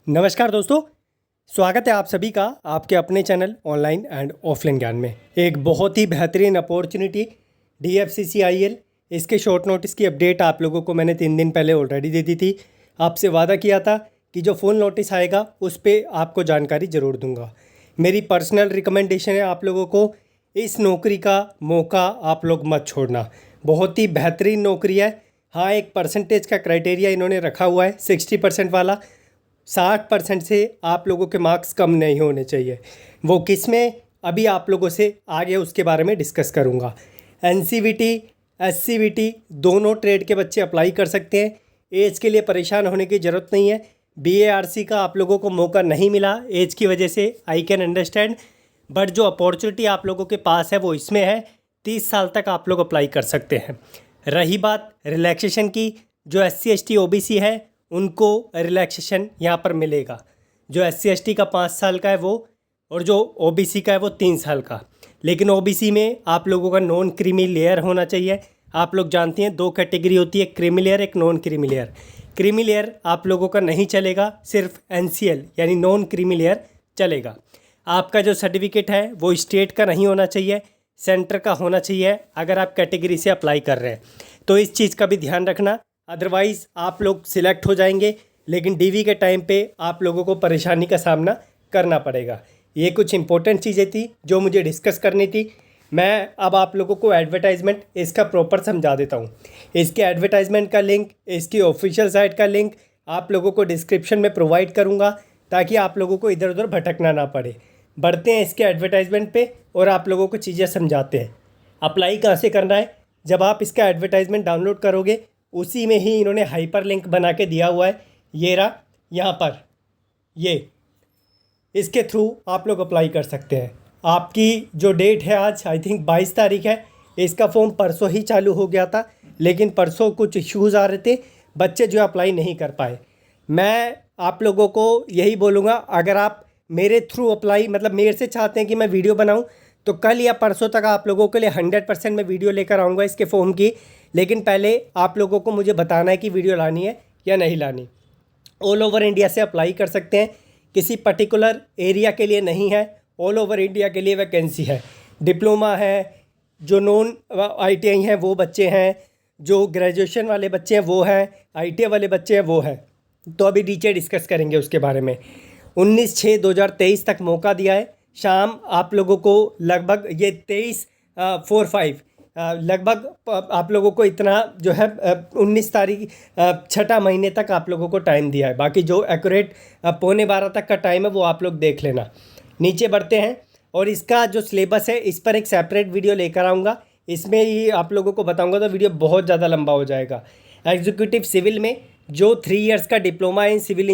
नमस्कार दोस्तों, स्वागत है आप सभी का आपके अपने चैनल ऑनलाइन एंड ऑफलाइन ज्ञान में। एक बहुत ही बेहतरीन अपॉर्चुनिटी DFCCIL, इसके शॉर्ट नोटिस की अपडेट आप लोगों को मैंने 3 दिन पहले ऑलरेडी दे दी थी। आपसे वादा किया था कि जो फुल नोटिस आएगा उस पर आपको जानकारी ज़रूर दूंगा। मेरी पर्सनल रिकमेंडेशन है आप लोगों को, इस नौकरी का मौका आप लोग मत छोड़ना। बहुत ही बेहतरीन नौकरी है। हाँ, एक परसेंटेज का क्राइटेरिया इन्होंने रखा हुआ है 60% वाला। 60% से आप लोगों के मार्क्स कम नहीं होने चाहिए। वो किस में, अभी आप लोगों से आगे उसके बारे में डिस्कस करूँगा। NCVT SCVT दोनों ट्रेड के बच्चे अप्लाई कर सकते हैं। एज के लिए परेशान होने की ज़रूरत नहीं है। BARC का आप लोगों को मौका नहीं मिला एज की वजह से, आई कैन अंडरस्टैंड, बट जो अपॉर्चुनिटी आप लोगों के पास है वो इसमें है। 30 साल तक आप लोग अप्लाई कर सकते हैं। रही बात रिलैक्सेशन की, जो SC ST OBC है उनको रिलैक्सेशन यहाँ पर मिलेगा। जो SC ST का 5 साल का है वो, और जो OBC का है वो 3 साल का। लेकिन OBC में आप लोगों का नॉन क्रीमी लेयर होना चाहिए। आप लोग जानते हैं 2 कैटेगरी होती है, क्रीमी लेयर, एक non creamy layer. Creamy layer आप लोगों का नहीं चलेगा, सिर्फ NCL यानी नॉन क्रीमी लेयर चलेगा। आपका जो सर्टिफिकेट है वो स्टेट का नहीं होना चाहिए, सेंटर का होना चाहिए अगर आप कैटेगरी से अप्लाई कर रहे हैं। तो इस चीज़ का भी ध्यान रखना, अदरवाइज़ आप लोग सिलेक्ट हो जाएंगे लेकिन DV के टाइम पे आप लोगों को परेशानी का सामना करना पड़ेगा। ये कुछ इंपॉर्टेंट चीज़ें थी जो मुझे डिस्कस करनी थी। मैं अब आप लोगों को एडवर्टाइजमेंट इसका प्रॉपर समझा देता हूँ। इसके एडवर्टाइजमेंट का लिंक, इसकी ऑफिशियल साइट का लिंक आप लोगों को डिस्क्रिप्शन में प्रोवाइड करूँगा ताकि आप लोगों को इधर उधर भटकना ना पड़े। बढ़ते हैं इसके एडवर्टाइजमेंट पे और आप लोगों को चीज़ें समझाते हैं। अप्लाई कहाँ से करना है, जब आप इसका एडवर्टाइजमेंट डाउनलोड करोगे उसी में ही इन्होंने हाइपर लिंक बना के दिया हुआ है। ये रहा यहाँ पर, ये इसके थ्रू आप लोग अप्लाई कर सकते हैं। आपकी जो डेट है आज, आई थिंक 22 तारीख है। इसका फॉर्म परसों ही चालू हो गया था, लेकिन परसों कुछ इश्यूज़ आ रहे थे, बच्चे जो अप्लाई नहीं कर पाए। मैं आप लोगों को यही बोलूँगा, अगर आप मेरे थ्रू अप्लाई, मतलब मेरे से चाहते हैं कि मैं वीडियो बनाऊँ, तो कल या परसों तक आप लोगों के लिए 100% मैं वीडियो लेकर आऊँगा इसके फॉर्म की। लेकिन पहले आप लोगों को मुझे बताना है कि वीडियो लानी है या नहीं लानी। ऑल ओवर इंडिया से अप्लाई कर सकते हैं, किसी पर्टिकुलर एरिया के लिए नहीं है, ऑल ओवर इंडिया के लिए वैकेंसी है। डिप्लोमा है, जो नॉन ITI हैं वो बच्चे हैं, जो ग्रेजुएशन वाले बच्चे हैं वो हैं, ITI वाले बच्चे हैं वो हैं। तो अभी नीचे डिस्कस करेंगे उसके बारे में। 19/6/2023 तक मौका दिया है। शाम आप लोगों को लगभग ये 23/4/5 लगभग आप लोगों को इतना जो है 19 तारीख 6 महीने तक आप लोगों को टाइम दिया है। बाकी जो एक्यूरेट 11:45 तक का टाइम है वो आप लोग देख लेना। नीचे बढ़ते हैं और इसका जो सिलेबस है इस पर एक सेपरेट वीडियो लेकर आऊँगा। इसमें ही आप लोगों को बताऊँगा तो वीडियो बहुत ज़्यादा लंबा हो जाएगा। एग्जीक्यूटिव सिविल में जो 3 इयर्स का diploma in civil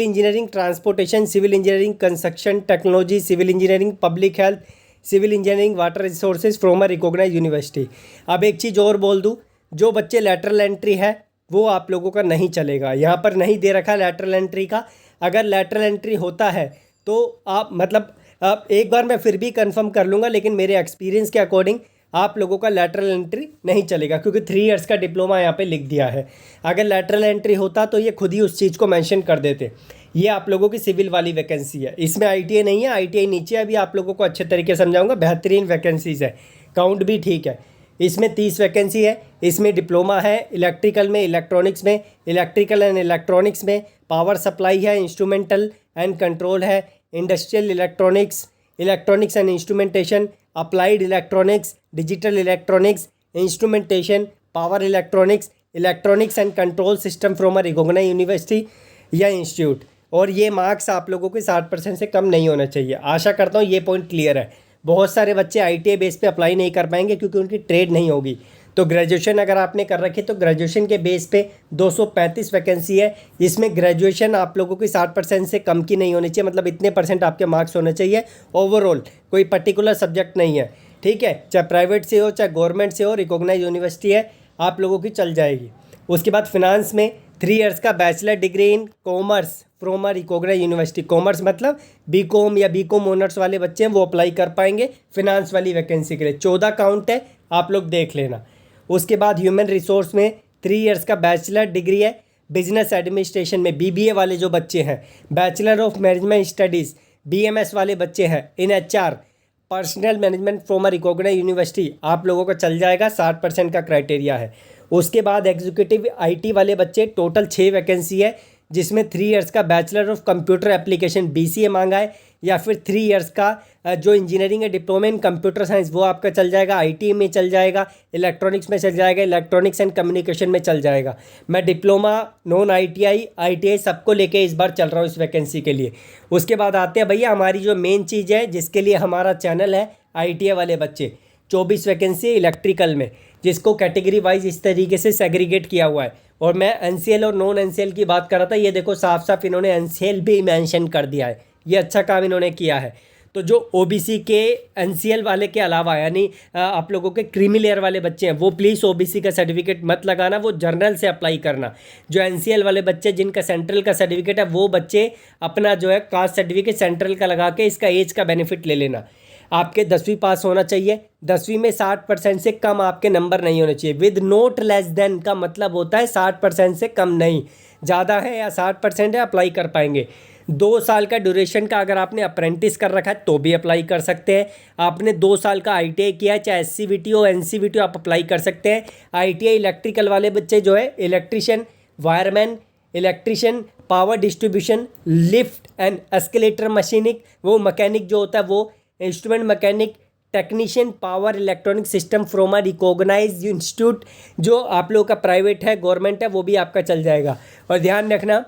engineering transportation, civil engineering construction technology, civil engineering public health, civil engineering water resources from a recognised university. अब एक चीज़ और बोल दूं, जो बच्चे लैटरल एंट्री है वो आप लोगों का नहीं चलेगा। यहाँ पर नहीं दे रखा लैटरल एंट्री का। अगर लैटरल एंट्री होता है तो आप मतलब एक बार मैं फिर भी कंफर्म कर लूँगा, लेकिन मेरे एक्सपीरियंस के अकॉर्डिंग आप लोगों का लैटरल एंट्री नहीं चलेगा, क्योंकि 3 इयर्स का डिप्लोमा यहाँ पे लिख दिया है। अगर लैटरल एंट्री होता तो ये खुद ही उस चीज़ को मेंशन कर देते। ये आप लोगों की सिविल वाली वैकेंसी है, इसमें ITI नहीं है। ITI नीचे अभी आप लोगों को अच्छे तरीके से समझाऊंगा। बेहतरीन वैकेंसीज़ है, काउंट भी ठीक है। इसमें 30 वैकेंसी है। इसमें डिप्लोमा है इलेक्ट्रिकल में, इलेक्ट्रॉनिक्स में, इलेक्ट्रिकल एंड इलेक्ट्रॉनिक्स में, पावर सप्लाई है, इंस्ट्रूमेंटल एंड कंट्रोल है, industrial electronics, electronics and instrumentation, applied electronics, digital electronics, instrumentation, power electronics, electronics and control system from a recognised university या institute. और ये marks आप लोगों के 60% से कम नहीं होना चाहिए। आशा करता हूँ ये पॉइंट क्लियर है। बहुत सारे बच्चे ITI बेस पे अप्लाई नहीं कर पाएंगे क्योंकि उनकी ट्रेड नहीं होगी। तो ग्रेजुएशन अगर आपने कर रखी तो ग्रेजुएशन के बेस पे 235 वैकेंसी है। इसमें ग्रेजुएशन आप लोगों की 60% से कम की नहीं होनी चाहिए, मतलब इतने % आपके मार्क्स होने चाहिए ओवरऑल, कोई पर्टिकुलर सब्जेक्ट नहीं है। ठीक है, चाहे प्राइवेट से हो चाहे गवर्नमेंट से हो, रिकॉग्नाइज्ड यूनिवर्सिटी है, आप लोगों की चल जाएगी। उसके बाद फिनांस में 3 इयर्स का bachelor degree in commerce from a recognised university. Commerce मतलब BCom या BCom ऑनर्स वाले बच्चे हैं वो अप्लाई कर पाएंगे फिनांस वाली वैकेंसी के लिए। 14 काउंट है, आप लोग देख लेना। उसके बाद ह्यूमन रिसोर्स में 3 इयर्स का बैचलर डिग्री है, बिजनेस एडमिनिस्ट्रेशन में BBA वाले जो बच्चे हैं, bachelor of management studies BMS वाले बच्चे हैं, in HR personnel management from a recognised university, आप लोगों का चल जाएगा, 60% का क्राइटेरिया है। उसके बाद एग्जीक्यूटिव IT वाले बच्चे, टोटल 6 वैकेंसी है, जिसमें 3 इयर्स का bachelor of computer application BCA मांगा है, या फिर 3 इयर्स का जो इंजीनियरिंग है डिप्लोमा इन कंप्यूटर साइंस वो आपका चल जाएगा, IT में चल जाएगा, इलेक्ट्रॉनिक्स में चल जाएगा, इलेक्ट्रॉनिक्स एंड कम्युनिकेशन में चल जाएगा। मैं डिप्लोमा, नॉन ITI सबको लेके इस बार चल रहा हूँ इस वैकेंसी के लिए। उसके बाद आते हैं भैया हमारी जो मेन चीज़ है जिसके लिए हमारा चैनल है, ITI वाले बच्चे, 24 वैकेंसी इलेक्ट्रिकल में, जिसको कैटेगरी वाइज इस तरीके से सेग्रीगेट किया हुआ है। और मैं NCL और नॉन NCL की बात कर रहा था, ये देखो साफ साफ इन्होंने NCL भी मेंशन कर दिया है, ये अच्छा काम इन्होंने किया है। तो जो OBC के NCL वाले के अलावा, यानी आप लोगों के क्रीमी लेयर वाले बच्चे हैं, वो प्लीज़ OBC का सर्टिफिकेट मत लगाना, वो जर्नल से अप्लाई करना। जो NCL वाले बच्चे जिनका सेंट्रल का सर्टिफिकेट है, वो बच्चे अपना जो है कास्ट सर्टिफिकेट सेंट्रल का लगा के इसका एज का बेनिफिट ले लेना। आपके 10वीं पास होना चाहिए, 10वीं में 60% से कम आपके नंबर नहीं होने चाहिए। विद नोट लेस देन का मतलब होता है 60% से कम नहीं, ज़्यादा है या 60% है अप्लाई कर पाएंगे। 2 साल का ड्यूरेशन का अगर आपने अप्रेंटिस कर रखा है तो भी अप्लाई कर सकते हैं। आपने 2 साल का ITI किया है, चाहे SCVT हो NCVT हो, आप अप्लाई कर सकते हैं। ITI इलेक्ट्रिकल वाले बच्चे जो है electrician, wireman, electrician, power distribution, lift and escalator machinist, वो मैकेनिक जो होता है वो instrument mechanic, technician, power electronic system from a recognised institute, जो आप लोगों का प्राइवेट है, गवर्नमेंट है, वो भी आपका चल जाएगा। और ध्यान रखना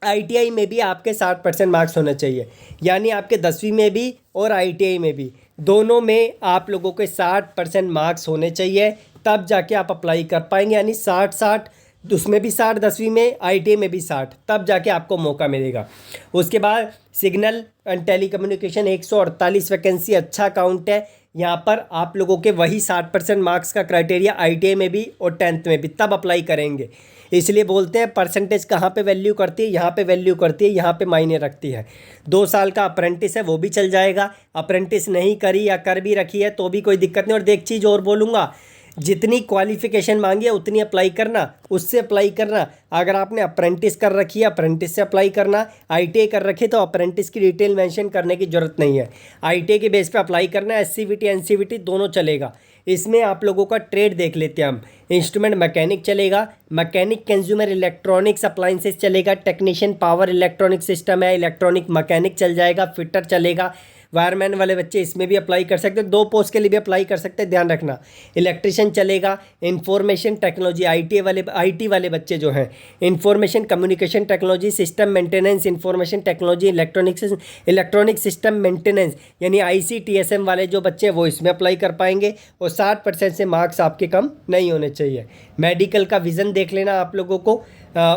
ITI में भी आपके 60% मार्क्स होने चाहिए, यानी आपके 10वीं में भी और ITI में भी, दोनों में आप लोगों के 60% मार्क्स होने चाहिए, तब जाके आप अप्लाई कर पाएंगे। यानी 60-60, उसमें भी 60, 10वीं में, ITI में भी 60, तब जाके आपको मौका मिलेगा। उसके बाद सिग्नल एंड टेलीकम्युनिकेशन 148 वैकेंसी, अच्छा काउंट है। यहाँ पर आप लोगों के वही 60% मार्क्स का क्राइटेरिया ITI में भी और 10th में भी, तब अप्लाई करेंगे। इसलिए बोलते हैं परसेंटेज कहाँ पे वैल्यू करती है, यहाँ पे वैल्यू करती है, यहाँ पे मायने रखती है। 2 साल का अप्रेंटिस है वो भी चल जाएगा, अप्रेंटिस नहीं करी या कर भी रखी है तो भी कोई दिक्कत नहीं। और एक चीज़ और बोलूँगा, जितनी क्वालिफिकेशन मांगी है उतनी अप्लाई करना, उससे अप्लाई करना। अगर आपने अप्रेंटिस कर रखी है, अप्रेंटिस से अप्लाई करना। ITI कर रखी है तो अप्रेंटिस की डिटेल मेंशन करने की ज़रूरत नहीं है, ITI के बेस पे अप्लाई करना है। SCVT NCVT दोनों चलेगा। इसमें आप लोगों का ट्रेड देख लेते हैं हम, इंस्ट्रूमेंट मैकेनिक चलेगा, मैकेनिक कंज्यूमर इलेक्ट्रॉनिक्स अप्लाइंसेस चलेगा, टेक्नीशियन पावर इलेक्ट्रॉनिक सिस्टम है, इलेक्ट्रॉनिक मैकेनिक चल जाएगा, फिटर चलेगा, वायरमैन वाले बच्चे इसमें भी अप्लाई कर सकते हैं, 2 पोस्ट के लिए भी अप्लाई कर सकते हैं, ध्यान रखना। इलेक्ट्रिशियन चलेगा, इंफॉर्मेशन टेक्नोलॉजी IT वाले बच्चे जो हैं, information communication technology, system maintenance, information technology, electronic system maintenance, यानी ICTSM वाले जो बच्चे हैं वो इसमें अप्लाई कर पाएंगे। और 60% से मार्क्स आपके कम नहीं होने चाहिए। मेडिकल का विज़न देख लेना आप लोगों को।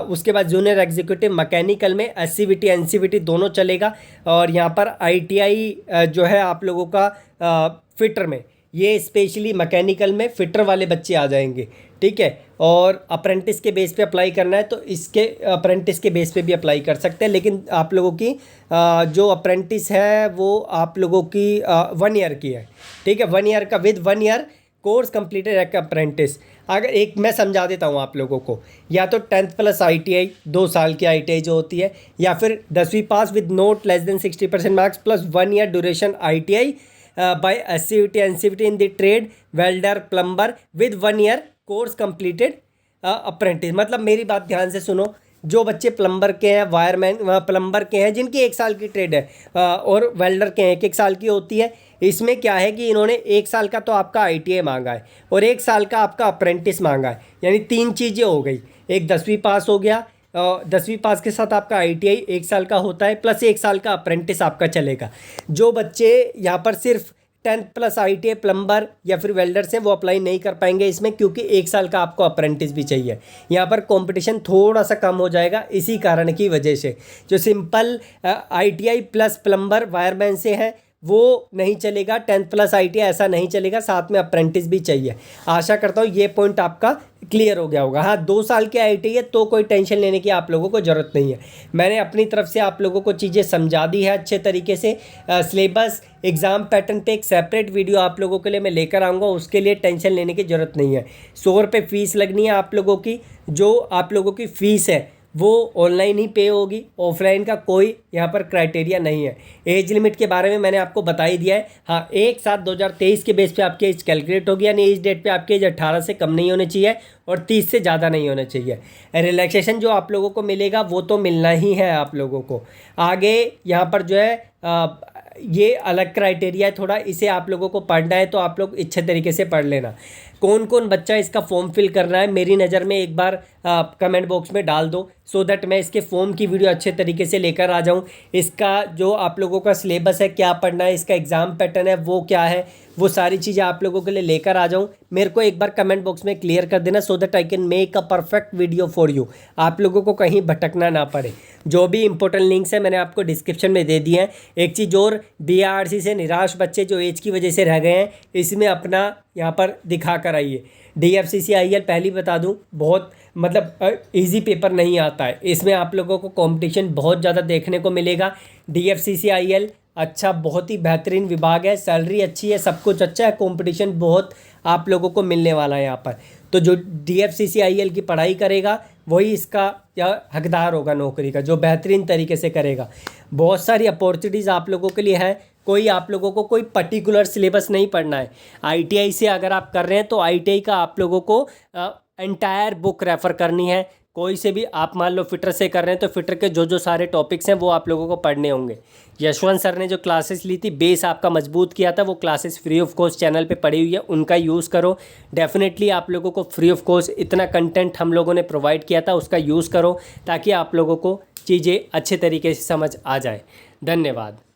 उसके बाद जूनियर एग्जीक्यूटिव मैकेनिकल में SCVT NCVT दोनों चलेगा। और यहाँ पर ITI जो है आप लोगों का फिटर में, ये स्पेशली मैकेनिकल में फिटर वाले बच्चे आ जाएंगे, ठीक है। और अप्रेंटिस के बेस पे अप्लाई करना है तो इसके अप्रेंटिस के बेस पे भी अप्लाई कर सकते हैं, लेकिन आप लोगों की जो अप्रेंटिस है वो आप लोगों की 1 ईयर की है, ठीक है। 1 ईयर का विद 1 ईयर कोर्स कंप्लीटेड एक अप्रेंटिस। अगर एक मैं समझा देता हूँ आप लोगों को, या तो 10th प्लस ITI 2 साल की ITI जो होती है, या फिर 10वीं pass with not less than 60% marks plus 1 year duration ITI by SCVT NCVT in the trade, welder, plumber with 1 year course completed apprentice. मतलब मेरी बात ध्यान से सुनो, जो बच्चे प्लम्बर के हैं, वायरमैन प्लम्बर के हैं जिनकी 1 साल की ट्रेड है, और वेल्डर के हैं 1 साल की होती है, इसमें क्या है कि इन्होंने 1 साल का तो आपका ITI मांगा है और 1 साल का आपका अप्रेंटिस मांगा है, यानी 3 चीज़ें हो गई। एक 10वीं पास हो गया, 10वीं पास के साथ आपका ITI 1 साल का होता है, प्लस 1 साल का अप्रेंटिस आपका चलेगा। जो बच्चे यहाँ पर सिर्फ 10th प्लस ITI प्लम्बर या फिर वेल्डर्स हैं वो अप्लाई नहीं कर पाएंगे इसमें, क्योंकि 1 साल का आपको अप्रेंटिस भी चाहिए। यहाँ पर कंपटीशन थोड़ा सा कम हो जाएगा इसी कारण की वजह से। जो simple ITI plus plumber wireman से है वो नहीं चलेगा, 10th प्लस ITI ऐसा नहीं चलेगा, साथ में अप्रेंटिस भी चाहिए। आशा करता हूँ ये पॉइंट आपका क्लियर हो गया होगा। हाँ, 2 साल के ITI है तो कोई टेंशन लेने की आप लोगों को ज़रूरत नहीं है। मैंने अपनी तरफ से आप लोगों को चीज़ें समझा दी है अच्छे तरीके से। सिलेबस, एग्ज़ाम पैटर्न पे एक सेपरेट वीडियो आप लोगों के लिए मैं लेकर आऊँगा, उसके लिए टेंशन लेने की ज़रूरत नहीं है। 100 रुपये फ़ीस लगनी है आप लोगों की। जो आप लोगों की फ़ीस है वो ऑनलाइन ही पे होगी, ऑफलाइन का कोई यहाँ पर क्राइटेरिया नहीं है। एज लिमिट के बारे में मैंने आपको बता ही दिया है। हाँ, 1/7/2023 के बेस पे आपकी एज कैलकुलेट होगी, यानी इस डेट पे आपकी एज 18 से कम नहीं होनी चाहिए और 30 से ज़्यादा नहीं होना चाहिए। रिलैक्सेशन जो आप लोगों को मिलेगा वो तो मिलना ही है आप लोगों को। आगे यहाँ पर जो है ये अलग क्राइटेरिया है थोड़ा, इसे आप लोगों को पढ़ना है तो आप लोग अच्छे तरीके से पढ़ लेना। कौन कौन बच्चा इसका फॉर्म फिल कर रहा है मेरी नज़र में एक बार कमेंट बॉक्स में डाल दो, सो दैट मैं इसके फॉर्म की वीडियो अच्छे तरीके से लेकर आ जाऊं। इसका जो आप लोगों का सिलेबस है, क्या पढ़ना है, इसका एग्ज़ाम पैटर्न है वो क्या है, वो सारी चीज़ें आप लोगों के लिए लेकर आ जाऊं। मेरे को एक बार कमेंट बॉक्स में क्लियर कर देना, so that I can make a perfect video for you. आप लोगों को कहीं भटकना ना पड़े। जो भी इंपॉर्टेंट लिंक्स हैं मैंने आपको डिस्क्रिप्शन में दे दिए हैं। एक चीज़ और, BRC से निराश बच्चे जो एज की वजह से रह गए हैं, इसमें अपना यहाँ पर दिखा कर आइए। DFCCIL पहली बता दूं, बहुत मतलब इजी पेपर नहीं आता है। इसमें आप लोगों को कंपटीशन बहुत ज़्यादा देखने को मिलेगा। DFCCIL अच्छा, बहुत ही बेहतरीन विभाग है, सैलरी अच्छी है, सब कुछ अच्छा है, कंपटीशन बहुत आप लोगों को मिलने वाला है यहाँ पर। तो जो DFCCIL की पढ़ाई करेगा वही इसका या हकदार होगा नौकरी का, जो बेहतरीन तरीके से करेगा। बहुत सारी अपॉर्चुनिटीज़ आप लोगों के लिए है। कोई आप लोगों को कोई पर्टिकुलर सिलेबस नहीं पढ़ना है। ITI से अगर आप कर रहे हैं तो ITI का आप लोगों को एंटायर बुक रेफ़र करनी है। कोई से भी आप मान लो फिटर से कर रहे हैं तो फिटर के जो जो सारे टॉपिक्स हैं वो आप लोगों को पढ़ने होंगे। यशवंत सर ने जो क्लासेस ली थी, बेस आपका मजबूत किया था, वो classes free of cost channel पे पड़ी हुई है, उनका यूज़ करो। डेफिनेटली आप लोगों को फ्री ऑफ कॉस्ट इतना कंटेंट हम लोगों ने प्रोवाइड किया था, उसका यूज़ करो ताकि आप लोगों को चीज़ें अच्छे तरीके से समझ आ जाए। धन्यवाद।